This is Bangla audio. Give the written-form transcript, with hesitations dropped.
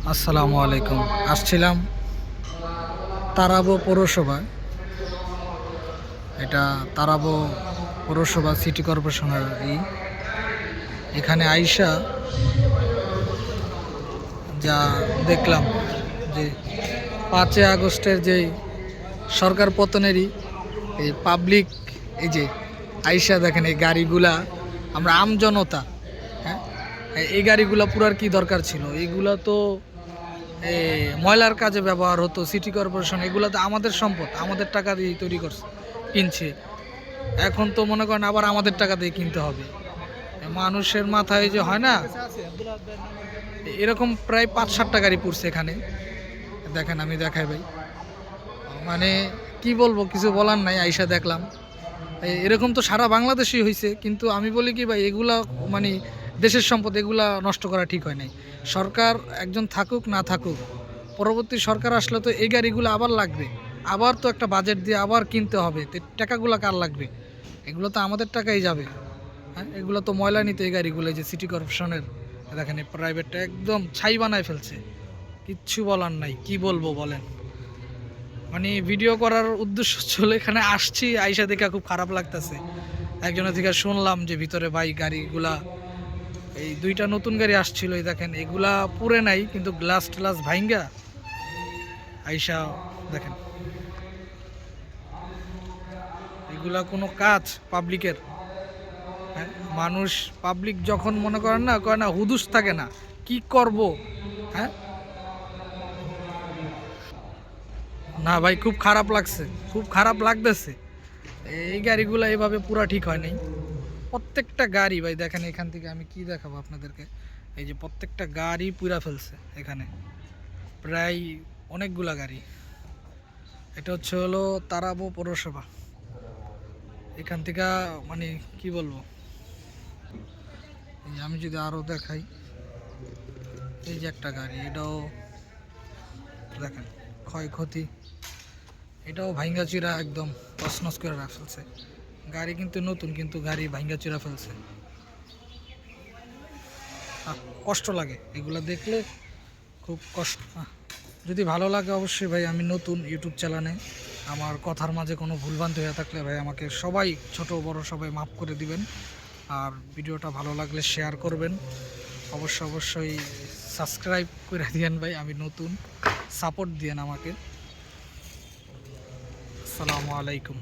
আসসালামু আলাইকুম। আসছিলাম তারাবো পৌরসভায়। এটা তারাবো পৌরসভা সিটি কর্পোরেশনের এখানে আইসা যা দেখলাম যে 5ই আগস্টের যে সরকার পতনেরই এই পাবলিক, এই যে আইসা দেখেন এই গাড়িগুলা, আমরা আমজনতা, হ্যাঁ, এই গাড়িগুলা পুরার কি দরকার ছিল? এইগুলা তো ময়লার কাজে ব্যবহার হতো। সিটি কর্পোরেশন এগুলো তো আমাদের সম্পদ, আমাদের টাকা দিয়ে তৈরি করছে, কিনছে। এখন তো মনে করেন আবার আমাদের টাকা দিয়ে কিনতে হবে। মানুষের মাথায় যে হয় না, এরকম প্রায় 5-7টা গাড়ি পড়ছে এখানে। দেখেন, আমি দেখাই ভাই, মানে কি বলবো, কিছু বলার নাই। আইসা দেখলাম এরকম তো সারা বাংলাদেশেই হয়েছে, কিন্তু আমি বলি কি ভাই, এগুলা মানে দেশের সম্পদ, এগুলা নষ্ট করা ঠিক হয় নাই। সরকার একজন থাকুক না থাকুক, পরবর্তী সরকার আসলে তো এই গাড়িগুলো আবার লাগবে, আবার তো একটা বাজেট দিয়ে আবার কিনতে হবে। তো টাকাগুলো কার লাগবে? এগুলো তো আমাদের টাকাই যাবে। হ্যাঁ, এগুলো তো ময়লা নিতে এই গাড়িগুলো, যে সিটি কর্পোরেশনের দেখেন প্রাইভেটটা একদম ছাই বানায় ফেলছে। কিচ্ছু বলার নাই, কি বলবো বলেন। মানে ভিডিও করার উদ্দেশ্য ছিল, এখানে আসছি, আইসা দেখা খুব খারাপ লাগতেছে। একজনের থেকে শুনলাম যে ভিতরে ভাই গাড়িগুলা, এই 2টা নতুন গাড়ি আসছিল, এই দেখেন এগুলা পুরে নাই, কিন্তু গ্লাস ট্লাস ভাইঙ্গা আইসা দেখেন। এগুলা কোনো কাজ পাবলিকের? হ্যাঁ, মানুষ পাবলিক যখন মনে করেন না, কয় না হুদুস থাকে না, কি করব? হ্যাঁ, না ভাই, খুব খারাপ লাগছে, খুব খারাপ লাগতেছে। এই গাড়িগুলো এভাবে পুরা ঠিক হয় নাই। প্রত্যেকটা গাড়ি ভাই দেখেন, এখান থেকে আমি কি দেখাবো আপনাদেরকে। এই যে প্রত্যেকটা গাড়ি পুরা ফেলছে এখানে, প্রায় অনেকগুলা গাড়ি। এটা হচ্ছে হলো তারাবো পৌরসভা। এখান থেকে মানে কি বলবো, এই যে আমি যদি আরো দেখাই, এই যে একটা গাড়ি, এটাও দেখেন ক্ষয়ক্ষতি, এটাও ভাঙ্গা চিরা একদম তছনছ করে ফেলছে। গাড়ি কিন্তু নতুন, কিন্তু গাড়ি ভাঙ্গা চিরা ফেলছে। কষ্ট লাগে এগুলো দেখলে, খুব কষ্ট। যদি ভালো লাগে অবশ্যই ভাই, আমি নতুন ইউটিউব চ্যানেলে, আমার কথার মাঝে কোনো ভুলভ্রান্তি হয়ে থাকলে ভাই আমাকে সবাই, ছোট বড় সবাই মাফ করে দিবেন। আর ভিডিওটা ভালো লাগলে শেয়ার করবেন, অবশ্যই সাবস্ক্রাইব করে দিয়েন ভাই, আমি নতুন, সাপোর্ট দিয়েন আমাকে। আসসালামু আলাইকুম।